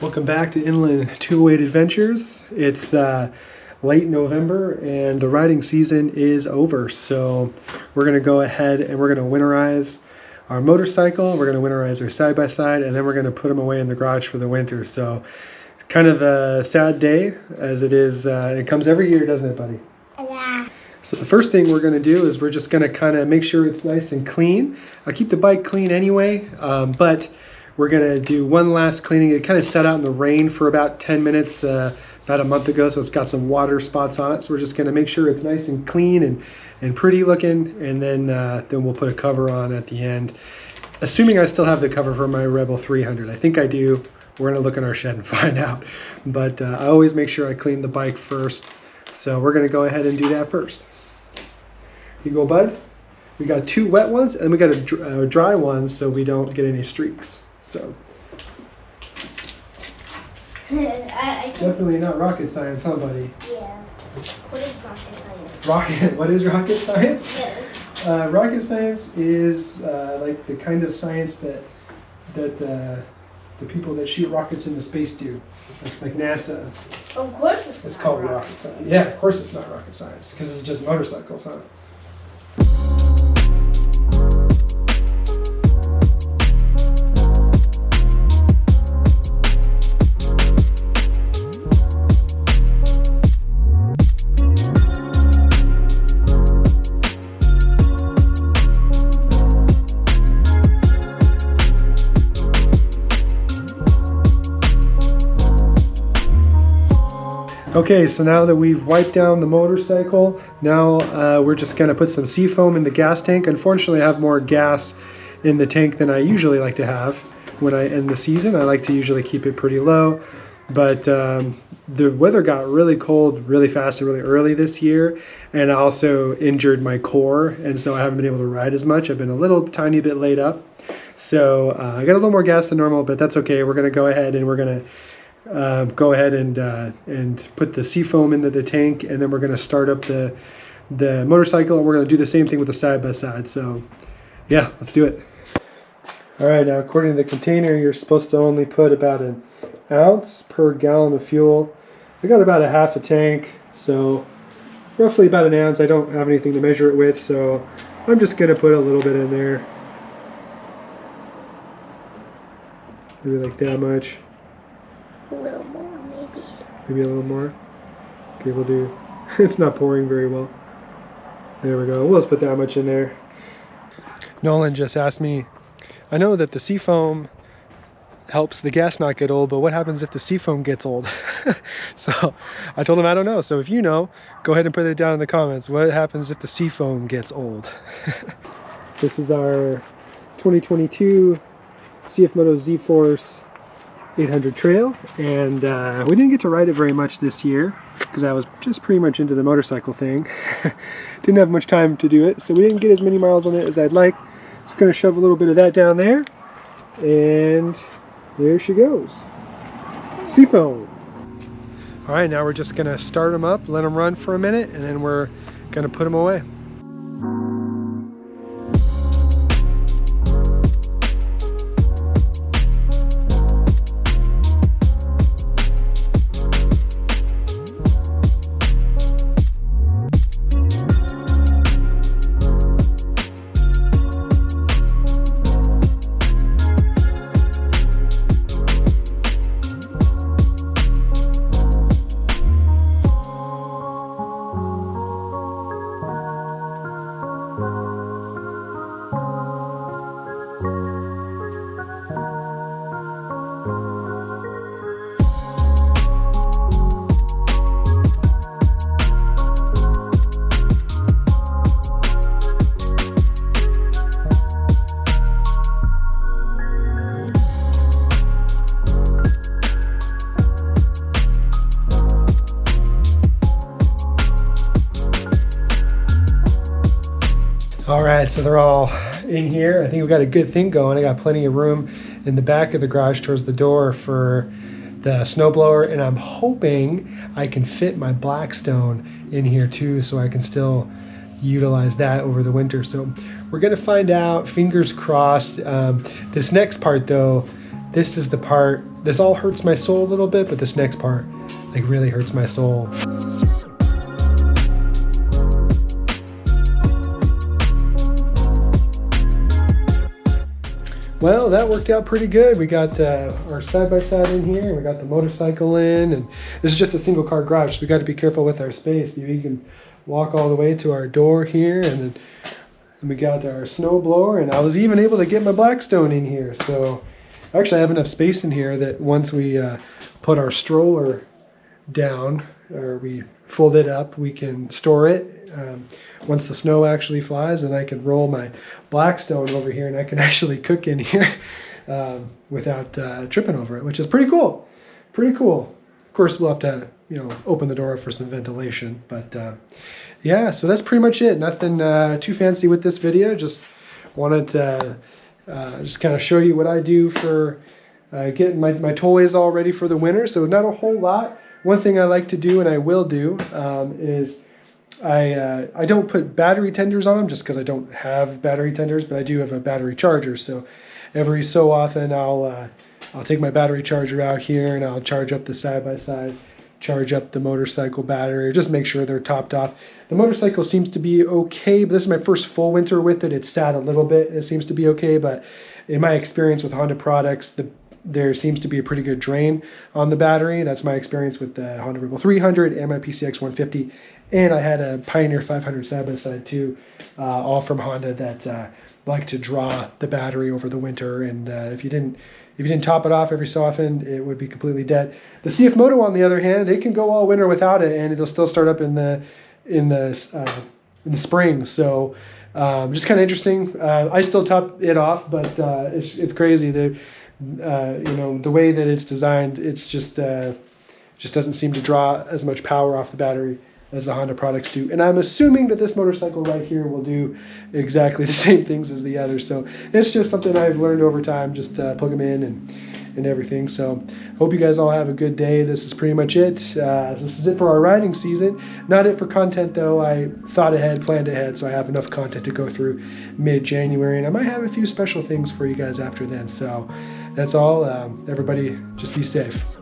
Welcome back to Inland Two-Weight Adventures. It's late November and the riding season is over, so we're going to go ahead and we're going to winterize our motorcycle, we're going to winterize our side-by-side, and then we're going to put them away in the garage for the winter. So it's kind of a sad day as it is. It comes every year, doesn't it, buddy? Yeah. So the first thing we're going to do is we're just going to kind of make sure it's nice and clean. I'll keep the bike clean anyway, but we're going to do one last cleaning. It kind of sat out in the rain for about 10 minutes about a month ago, so it's got some water spots on it. So we're just going to make sure it's nice and clean and pretty looking, and then we'll put a cover on at the end. Assuming I still have the cover for my Rebel 300. I think I do. We're going to look in our shed and find out. But I always make sure I clean the bike first. So we're going to go ahead and do that first. Here you go, bud. We got 2 wet ones and we got a dry one so we don't get any streaks. So definitely not rocket science, huh, buddy? Yeah. What is rocket science? What is rocket science? Yes. Rocket science is like the kind of science that the people that shoot rockets into space do, like NASA. Of course It's called rocket science. Yeah, of course it's not rocket science because it's just motorcycles, huh? Okay, so now that we've wiped down the motorcycle, now we're just gonna put some seafoam in the gas tank. Unfortunately, I have more gas in the tank than I usually like to have when I end the season. I like to usually keep it pretty low, but the weather got really cold really fast and really early this year, and I also injured my core, and so I haven't been able to ride as much. I've been a little tiny bit laid up, so I got a little more gas than normal, but that's okay. We're gonna go ahead and we're gonna go ahead and put the seafoam into the tank, and then we're going to start up the motorcycle, and we're going to do the same thing with the side-by-side. So yeah, let's do it. All right, now according to the container, you're supposed to only put about an ounce per gallon of fuel. I got about a half a tank, so roughly about an ounce. I don't have anything to measure it with, so I'm just going to put a little bit in there, maybe like that much. A little more, maybe. Maybe a little more. Okay, we'll do. It's not pouring very well. There we go. We'll just put that much in there. Nolan just asked me, I know that the seafoam helps the gas not get old, but what happens if the seafoam gets old? So I told him I don't know. So if you know, go ahead and put it down in the comments. What happens if the seafoam gets old? This is our 2022 CF Moto Z-Force 800 trail, and we didn't get to ride it very much this year because I was just pretty much into the motorcycle thing. Didn't have much time to do it, so we didn't get as many miles on it as I'd like. So I'm going to shove a little bit of that down there, and there she goes. Seafoam. Alright, now we're just going to start them up, let them run for a minute, and then we're going to put them away. All right, so they're all in here. I think we got a good thing going. I got plenty of room in the back of the garage towards the door for the snowblower, and I'm hoping I can fit my Blackstone in here too, so I can still utilize that over the winter. So we're gonna find out, fingers crossed. This next part though, this is the part this all hurts my soul a little bit, but this next part like really hurts my soul. Well, that worked out pretty good. We got our side-by-side in here, and we got the motorcycle in, and this is just a single car garage, so we got to be careful with our space. You can walk all the way to our door here, and then we got our snow blower, and I was even able to get my Blackstone in here. So actually I have enough space in here that once we put our stroller down, or we fold it up, we can store it. Once the snow actually flies, and I can roll my Blackstone over here, and I can actually cook in here without tripping over it, which is pretty cool. Pretty cool. Of course, we'll have to, open the door for some ventilation, but yeah, so that's pretty much it. Nothing too fancy with this video. Just wanted to just kind of show you what I do for getting my toys all ready for the winter. So not a whole lot. One thing I like to do, and I will do, is I don't put battery tenders on them just because I don't have battery tenders, but I do have a battery charger. So every so often I'll take my battery charger out here, and I'll charge up the side-by-side, charge up the motorcycle battery, just make sure they're topped off. The motorcycle seems to be okay, but this is my first full winter with it. It's sat a little bit. It seems to be okay, but in my experience with Honda products, there seems to be a pretty good drain on the battery. That's my experience with the Honda Rebel 300 and my PCX 150. And I had a Pioneer 500 side-by-side too, all from Honda that like to draw the battery over the winter. And if you didn't top it off every so often, it would be completely dead. The CF Moto, on the other hand, it can go all winter without it, and it'll still start up in the spring. So just kind of interesting. I still top it off, but it's crazy. The way that it's designed, it's just doesn't seem to draw as much power off the battery as the Honda products do. And I'm assuming that this motorcycle right here will do exactly the same things as the others. So it's just something I've learned over time, just plug them in and everything. So hope you guys all have a good day. This is pretty much it. This is it for our riding season. Not it for content though. I thought ahead, planned ahead, so I have enough content to go through mid-January, and I might have a few special things for you guys after then. So that's all. Everybody just be safe.